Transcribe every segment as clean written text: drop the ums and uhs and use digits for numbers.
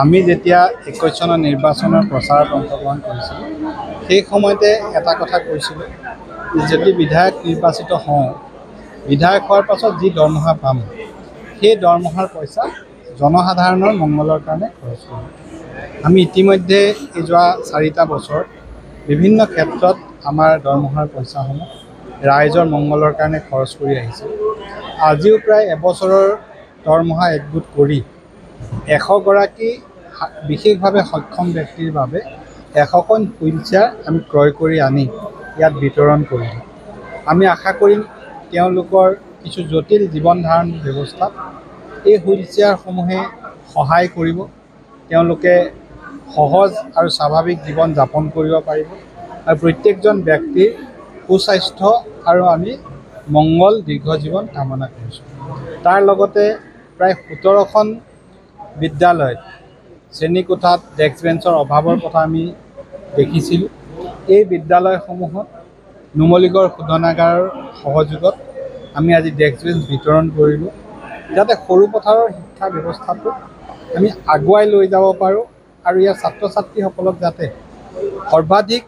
আমি যেতিয়া 21 চনৰ নিৰ্বাচনৰ প্ৰচাৰত অংশগ্ৰহণ কৰিছিলোঁ সেই সময়তে এটা কথা কৈছিলোঁ যদি বিধায়ক নিৰ্বাচিত হওঁ বিধায়ক হোৱাৰ পাছত যি দৰমহা পাম সেই দৰমহাৰ পইচা জনসাধাৰণৰ মংগলৰ কাৰণে খৰচ কৰিম। আমি ইতিমধ্যে এই যোৱা 4টা বছৰ বিভিন্ন ক্ষেত্ৰত আমাৰ দৰমহাৰ পইচাসমূহ ৰাইজৰ মংগলৰ কাৰণে খৰচ কৰি আহিছে। আজিও প্ৰায় এবছৰৰ দৰমহা একগোট কৰি 100 গৰাকী বিশেষভাৱে সক্ষম ব্যক্তিৰ বাবে 100খন হুইলচেয়াৰ আমি ক্ৰয় কৰি আনি ইয়াত বিতৰণ কৰিম। আমি আশা কৰিম তেওঁলোকৰ কিছু জটিল জীৱন ধাৰণ ব্যৱস্থাত এই হুইলচেয়াৰসমূহে সহায় কৰিব। তেওঁলোকে সহজ আৰু স্বাভাৱিক জীৱন যাপন কৰিব পাৰিব আৰু প্ৰত্যেকজন ব্যক্তিৰ সুস্বাস্থ্য আৰু আমি মংগল দীৰ্ঘজীৱন কামনা কৰিছোঁ। তাৰ লগতে প্ৰায় 17খন বিদ্যালয়ত শ্ৰেণীকোঠাত ডেস্ক বেঞ্চৰ অভাৱৰ কথা আমি দেখিছিলোঁ। এই বিদ্যালয়সমূহত নুমলীগড় শোধনাগাৰৰ সহযোগত আমি আজি ডেস্ক বেঞ্চ বিতৰণ কৰিলোঁ যাতে সৰু পথাৰৰ শিক্ষা ব্যৱস্থাটো আমি আগুৱাই লৈ যাব পাৰোঁ আৰু ইয়াৰ ছাত্ৰ ছাত্ৰীসকলক যাতে সৰ্বাধিক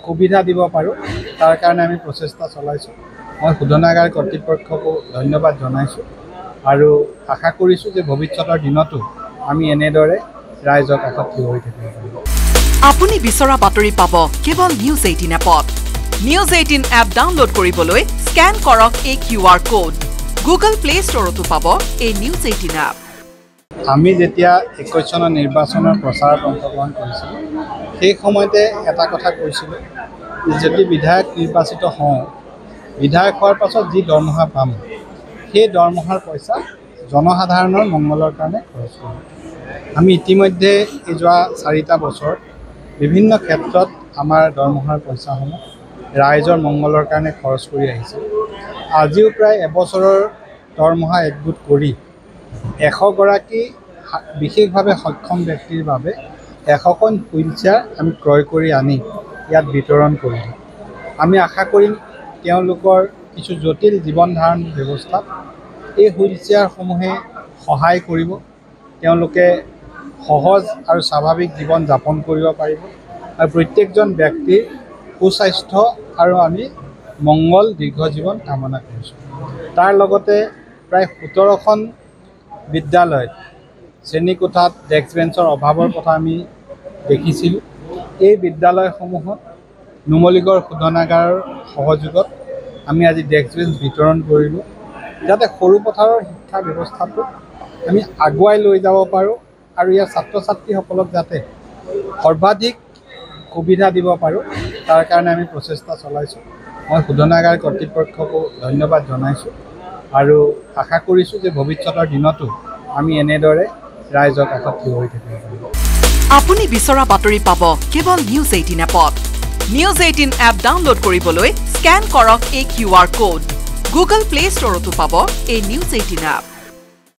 সুবিধা দিব পাৰোঁ তাৰ কাৰণে আমি প্ৰচেষ্টা চলাইছোঁ। মই শোধনাগাৰ কৰ্তৃপক্ষকো ধন্যবাদ জনাইছোঁ আৰু আশা কৰিছোঁ যে ভৱিষ্যতৰ দিনতো আমি এনেদৰে ৰাইজৰ কাষত থিয় হৈ থাকিব পাৰিম। আপুনি বিচৰা বাতৰি পাব কেৱল নিউজ 18 এপত। নিউজ 18 এপ ডাউনলোড কৰিবলৈ স্কেন কৰক এই QR কোড। গুগল প্লে ষ্টৰতো পাব এই নিউজ 18 এপ। আমি যেতিয়া 21 চনৰ নিৰ্বাচনৰ প্ৰচাৰত অংশগ্ৰহণ কৰিছিলোঁ সেই সময়তে এটা কথা কৈছিলোঁ যদি বিধায়ক নিৰ্বাচিত হওঁ বিধায়ক হোৱাৰ পাছত যি দৰমহা পাম সেই দৰমহাৰ পইচা জনসাধাৰণৰ মংগলৰ কাৰণে খৰচ কৰিম। আমি ইতিমধ্যে এই যোৱা 4টা বছৰ বিভিন্ন ক্ষেত্ৰত আমাৰ দৰমহাৰ পইচাসমূহ ৰাইজৰ মংগলৰ কাৰণে খৰচ কৰি আহিছে। আজিও প্ৰায় এবছৰৰ দৰমহা একগোট কৰি 100 গৰাকী বিশেষভাৱে সক্ষম ব্যক্তিৰ বাবে 100খন হুইলচেয়াৰ আমি ক্ৰয় কৰি আনি ইয়াত বিতৰণ কৰিম। আমি আশা কৰিম তেওঁলোকৰ কিছু জটিল জীৱন ধাৰণ ব্যৱস্থাত এই হুইলচেয়াৰসমূহে সহায় কৰিব। তেওঁলোকে সহজ আৰু স্বাভাৱিক জীৱন যাপন কৰিব পাৰিব আৰু প্ৰত্যেকজন ব্যক্তিৰ সুস্বাস্থ্য আৰু আমি মংগল দীৰ্ঘজীৱন কামনা কৰিছোঁ। তাৰ লগতে প্ৰায় 17খন বিদ্যালয়ত শ্ৰেণীকোঠাত ডেস্ক বেঞ্চৰ অভাৱৰ কথা আমি দেখিছিলোঁ। এই বিদ্যালয়সমূহত নুমলীগড় শোধনাগাৰৰ সহযোগত আমি আজি ডেস্ক বেঞ্চ বিতৰণ কৰিলোঁ যাতে সৰু পথাৰৰ শিক্ষা ব্যৱস্থাটো আমি আগুৱাই লৈ যাব পাৰোঁ আৰু ইয়াৰ ছাত্ৰ ছাত্ৰীসকলক যাতে সৰ্বাধিক সুবিধা দিব পাৰোঁ তাৰ কাৰণে আমি প্ৰচেষ্টা চলাইছোঁ। মই শোধনাগাৰ কৰ্তৃপক্ষকো ধন্যবাদ জনাইছোঁ আৰু আশা কৰিছোঁ যে ভৱিষ্যতৰ দিনতো আমি এনেদৰে ৰাইজৰ কাষত থিয় হৈ থাকিব পাৰিম। আপুনি বিচৰা বাতৰি পাব কেৱল নিউজ 18 এপত। নিউজ 18 এপ ডাউনলোড কৰিবলৈ স্কেন কৰক এই QR কোড। গুগল প্লে ষ্টৰতো পাব এই নিউজ 18 এপ।